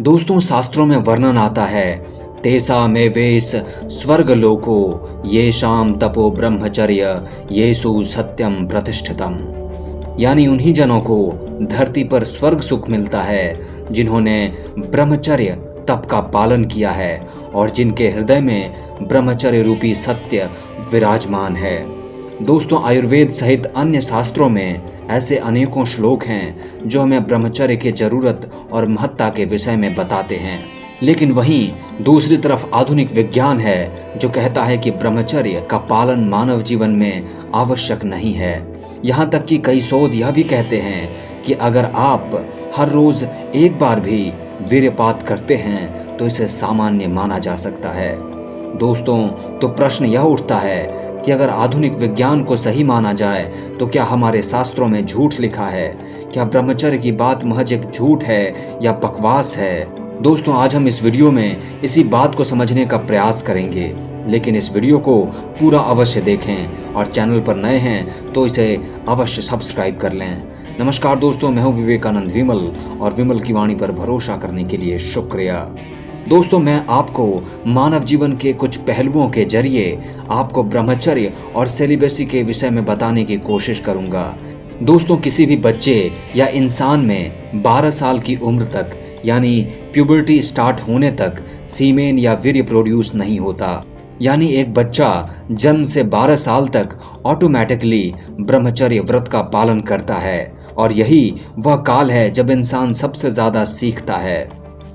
दोस्तों, शास्त्रों में वर्णन आता है, तेसा में वेश स्वर्ग लोको ये शाम तपो ब्रह्मचर्य येसु सत्यम प्रतिष्ठितम। यानी उन्हीं जनों को धरती पर स्वर्ग सुख मिलता है जिन्होंने ब्रह्मचर्य तप का पालन किया है और जिनके हृदय में ब्रह्मचर्य रूपी सत्य विराजमान है। दोस्तों, आयुर्वेद सहित अन्य शास्त्रों में ऐसे अनेकों श्लोक हैं जो हमें ब्रह्मचर्य की जरूरत और महत्ता के विषय में बताते हैं। लेकिन वहीं दूसरी तरफ आधुनिक विज्ञान है जो कहता है कि ब्रह्मचर्य का पालन मानव जीवन में आवश्यक नहीं है। यहाँ तक कि कई शोध यह भी कहते हैं कि अगर आप हर रोज एक बार भी वीर्यपात करते हैं तो इसे सामान्य माना जा सकता है। दोस्तों, तो प्रश्न यह उठता है कि अगर आधुनिक विज्ञान को सही माना जाए तो क्या हमारे शास्त्रों में झूठ लिखा है? क्या ब्रह्मचर्य की बात महज एक झूठ है या बकवास है? दोस्तों, आज हम इस वीडियो में इसी बात को समझने का प्रयास करेंगे, लेकिन इस वीडियो को पूरा अवश्य देखें और चैनल पर नए हैं तो इसे अवश्य सब्सक्राइब कर लें। नमस्कार दोस्तों, मैं हूं विवेकानंद विमल और विमल की वाणी पर भरोसा करने के लिए शुक्रिया। दोस्तों, मैं आपको मानव जीवन के कुछ पहलुओं के जरिए आपको ब्रह्मचर्य और सेलिबेसी के विषय में बताने की कोशिश करूंगा। दोस्तों, किसी भी बच्चे या इंसान में 12 साल की उम्र तक यानी प्यूबर्टी स्टार्ट होने तक सीमेन या वीर्य प्रोड्यूस नहीं होता। यानी एक बच्चा जन्म से 12 साल तक ऑटोमेटिकली ब्रह्मचर्य व्रत का पालन करता है और यही वह काल है जब इंसान सबसे ज्यादा सीखता है।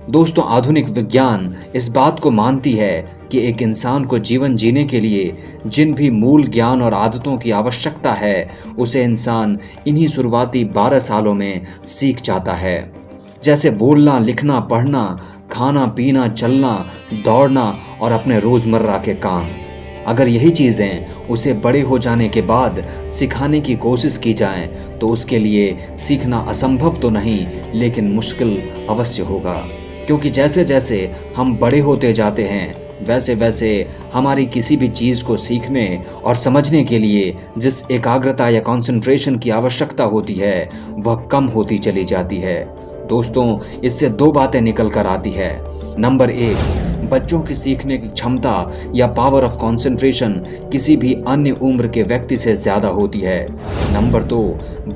दोस्तों, आधुनिक विज्ञान इस बात को मानती है कि एक इंसान को जीवन जीने के लिए जिन भी मूल ज्ञान और आदतों की आवश्यकता है उसे इंसान इन्हीं शुरुआती 12 सालों में सीख जाता है। जैसे बोलना, लिखना, पढ़ना, खाना, पीना, चलना, दौड़ना और अपने रोजमर्रा के काम। अगर यही चीज़ें उसे बड़े हो जाने के बाद सिखाने की कोशिश की जाए तो उसके लिए सीखना असंभव तो नहीं लेकिन मुश्किल अवश्य होगा, क्योंकि जैसे जैसे हम बड़े होते जाते हैं वैसे वैसे हमारी किसी भी चीज़ को सीखने और समझने के लिए जिस एकाग्रता या कंसंट्रेशन की आवश्यकता होती है वह कम होती चली जाती है। दोस्तों, इससे दो बातें निकल कर आती है। नंबर 1, बच्चों की सीखने की क्षमता या पावर ऑफ कंसंट्रेशन किसी भी अन्य उम्र के व्यक्ति से ज़्यादा होती है। नंबर 2,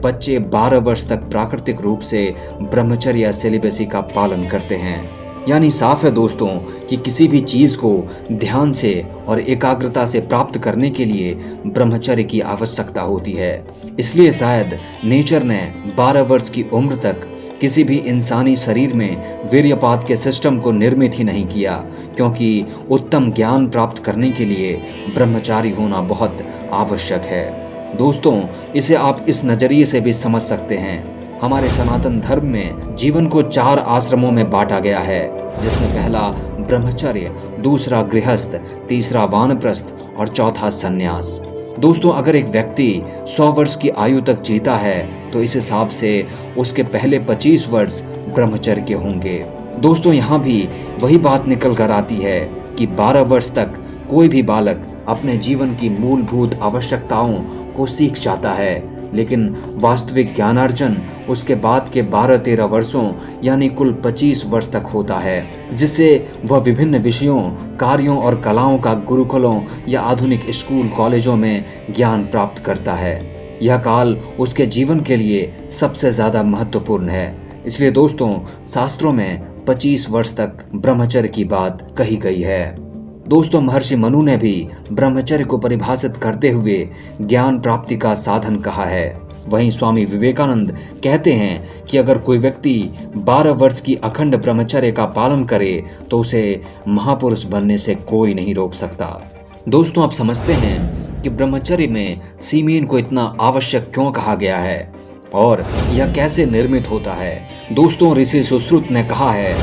बच्चे 12 वर्ष तक प्राकृतिक रूप से ब्रह्मचर्य या सेलिबेसी का पालन करते हैं। यानी साफ है दोस्तों कि किसी भी चीज़ को ध्यान से और एकाग्रता से प्राप्त करने के लिए ब्रह्मचर्य की आवश्यकता होती है। इसलिए शायद नेचर ने 12 वर्ष की उम्र तक किसी भी इंसानी शरीर में वीर्यपात के सिस्टम को निर्मित ही नहीं किया, क्योंकि उत्तम ज्ञान प्राप्त करने के लिए ब्रह्मचारी होना बहुत आवश्यक है। दोस्तों, इसे आप इस नज़रिए से भी समझ सकते हैं। हमारे सनातन धर्म में जीवन को 4 आश्रमों में बांटा गया है, जिसमें पहला ब्रह्मचर्य, दूसरा गृहस्थ, तीसरा वानप्रस्थ और चौथा संन्यास। दोस्तों, अगर एक व्यक्ति 100 वर्ष की आयु तक जीता है तो इस हिसाब से उसके पहले 25 वर्ष ब्रह्मचर्य के होंगे। दोस्तों, यहाँ भी वही बात निकल कर आती है कि 12 वर्ष तक कोई भी बालक अपने जीवन की मूलभूत आवश्यकताओं को सीख जाता है, लेकिन वास्तविक ज्ञानार्जन उसके बाद के 12-13 वर्षों यानी कुल 25 वर्ष तक होता है, जिससे वह विभिन्न विषयों, कार्यों और कलाओं का गुरुकुलों या आधुनिक स्कूल कॉलेजों में ज्ञान प्राप्त करता है। यह काल उसके जीवन के लिए सबसे ज़्यादा महत्वपूर्ण है। इसलिए दोस्तों, शास्त्रों में 25 वर्ष तक ब्रह्मचर्य की बात कही गई है। दोस्तों, महर्षि मनु ने भी ब्रह्मचर्य को परिभाषित करते हुए ज्ञान प्राप्ति का साधन कहा है। वहीं स्वामी विवेकानंद कहते हैं कि अगर कोई व्यक्ति 12 वर्ष की अखंड ब्रह्मचर्य का पालन करे तो उसे महापुरुष बनने से कोई नहीं रोक सकता। दोस्तों, आप समझते हैं कि ब्रह्मचर्य में सीमेन को इतना आवश्यक क्यों कहा गया है और यह कैसे निर्मित होता है। दोस्तों, ऋषि सुश्रुत ने कहा है,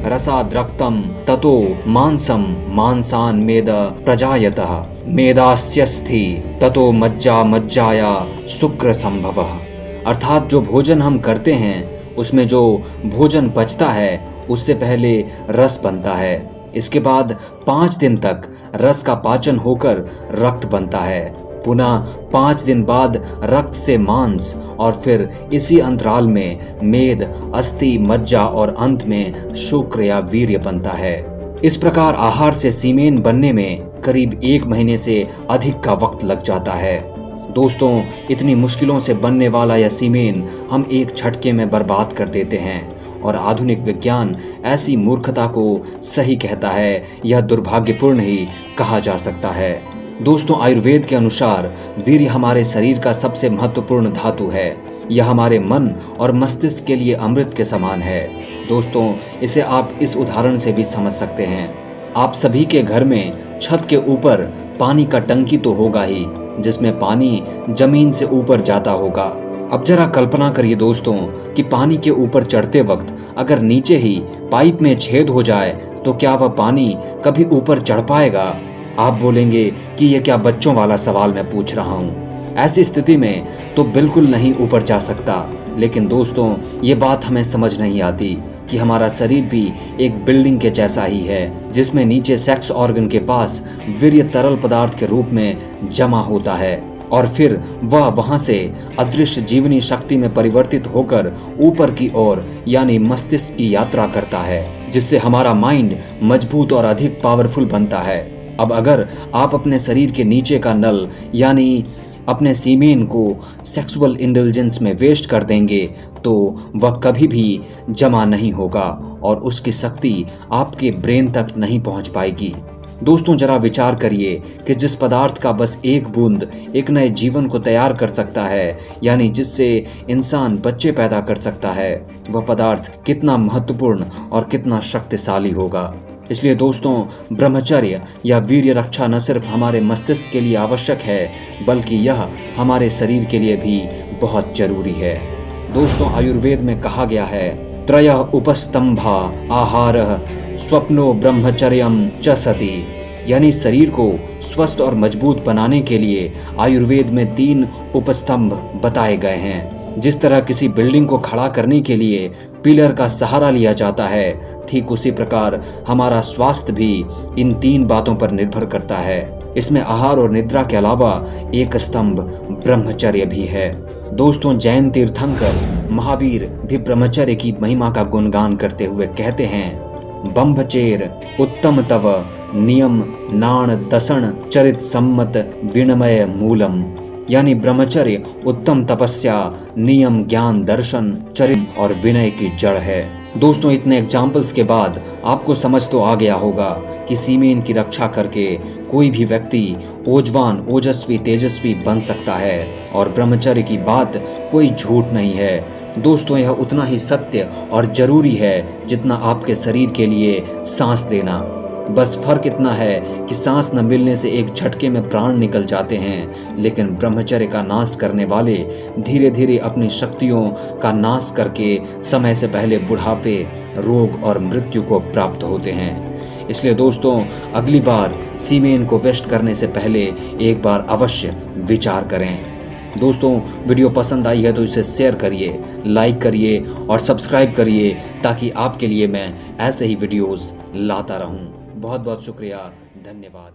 रसाद्रक्तम ततो मांसम मांसान मेद प्रजायतः मेदास्यस्थि ततो मज्जा मज्जाया शुक्र संभवः। अर्थात जो भोजन हम करते हैं उसमें जो भोजन पचता है उससे पहले रस बनता है। इसके बाद 5 दिन तक रस का पाचन होकर रक्त बनता है। पुनः 5 दिन बाद रक्त से मांस और फिर इसी अंतराल में मेद, अस्थि, मज्जा और अंत में शुक्र या वीर्य बनता है। इस प्रकार आहार से सीमेन बनने में करीब 1 महीने से अधिक का वक्त लग जाता है। दोस्तों, इतनी मुश्किलों से बनने वाला यह सीमेन हम एक झटके में बर्बाद कर देते हैं और आधुनिक विज्ञान ऐसी मूर्खता को सही कहता है, यह दुर्भाग्यपूर्ण ही कहा जा सकता है। दोस्तों, आयुर्वेद के अनुसार वीर्य हमारे शरीर का सबसे महत्वपूर्ण धातु है। यह हमारे मन और मस्तिष्क के लिए अमृत के समान है। दोस्तों, इसे आप इस उदाहरण से भी समझ सकते हैं। आप सभी के घर में छत के ऊपर पानी का टंकी तो होगा ही, जिसमें पानी जमीन से ऊपर जाता होगा। अब जरा कल्पना करिए दोस्तों कि पानी के ऊपर चढ़ते वक्त अगर नीचे ही पाइप में छेद हो जाए तो क्या वह पानी कभी ऊपर चढ़ पाएगा? आप बोलेंगे कि यह क्या बच्चों वाला सवाल मैं पूछ रहा हूँ। ऐसी स्थिति में तो बिल्कुल नहीं ऊपर जा सकता। लेकिन दोस्तों, ये बात हमें समझ नहीं आती कि हमारा शरीर भी एक बिल्डिंग के जैसा ही है, जिसमें नीचे सेक्स ऑर्गन के पास वीर्य तरल पदार्थ के रूप में जमा होता है और फिर वह वहां से अदृश्य जीवनी शक्ति में परिवर्तित होकर ऊपर की ओर यानी मस्तिष्क की यात्रा करता है, जिससे हमारा माइंड मजबूत और अधिक पावरफुल बनता है। अब अगर आप अपने शरीर के नीचे का नल यानी अपने सीमेन को सेक्सुअल इंटेलिजेंस में वेस्ट कर देंगे तो वह कभी भी जमा नहीं होगा और उसकी शक्ति आपके ब्रेन तक नहीं पहुंच पाएगी। दोस्तों, जरा विचार करिए कि जिस पदार्थ का बस एक बूंद एक नए जीवन को तैयार कर सकता है, यानी जिससे इंसान बच्चे पैदा कर सकता है, वह पदार्थ कितना महत्वपूर्ण और कितना शक्तिशाली होगा। इसलिए दोस्तों, ब्रह्मचर्य या वीर्य रक्षा न सिर्फ हमारे मस्तिष्क के लिए आवश्यक है, बल्कि यह हमारे शरीर के लिए भी बहुत जरूरी है। दोस्तों, आयुर्वेद में कहा गया है, त्रयः उपस्तंभा आहारः स्वप्नो ब्रह्मचर्यम च सति, यानी शरीर को स्वस्थ और मजबूत बनाने के लिए आयुर्वेद में 3 उपस्तंभ बताए गए हैं। जिस तरह किसी बिल्डिंग को खड़ा करने के लिए पिलर का सहारा लिया जाता है, ठीक उसी प्रकार हमारा स्वास्थ्य भी इन 3 बातों पर निर्भर करता है। इसमें आहार और निद्रा के अलावा एक स्तंभ ब्रह्मचर्य भी है। दोस्तों, जैन तीर्थंकर महावीर भी ब्रह्मचर्य की महिमा का गुणगान करते हुए कहते हैं, बंभचेर उत्तम तव नियम नाण दसन चरित सम्मत विनमय मूलम, यानी ब्रह्मचर्य उत्तम तपस्या, नियम, ज्ञान, दर्शन, चरित और विनय की जड़ है। दोस्तों, इतने एग्जाम्पल्स के बाद आपको समझ तो आ गया होगा कि सीमेन की रक्षा करके कोई भी व्यक्ति ओजवान, ओजस्वी, तेजस्वी बन सकता है और ब्रह्मचर्य की बात कोई झूठ नहीं है। दोस्तों, यह उतना ही सत्य और जरूरी है जितना आपके शरीर के लिए सांस लेना। बस फर्क इतना है कि सांस न मिलने से एक झटके में प्राण निकल जाते हैं, लेकिन ब्रह्मचर्य का नाश करने वाले धीरे धीरे अपनी शक्तियों का नाश करके समय से पहले बुढ़ापे, रोग और मृत्यु को प्राप्त होते हैं। इसलिए दोस्तों, अगली बार सीमेन को वेस्ट करने से पहले एक बार अवश्य विचार करें। दोस्तों, वीडियो पसंद आई है तो इसे शेयर करिए, लाइक करिए और सब्सक्राइब करिए ताकि आपके लिए मैं ऐसे ही वीडियोस लाता रहूं। बहुत बहुत शुक्रिया, धन्यवाद।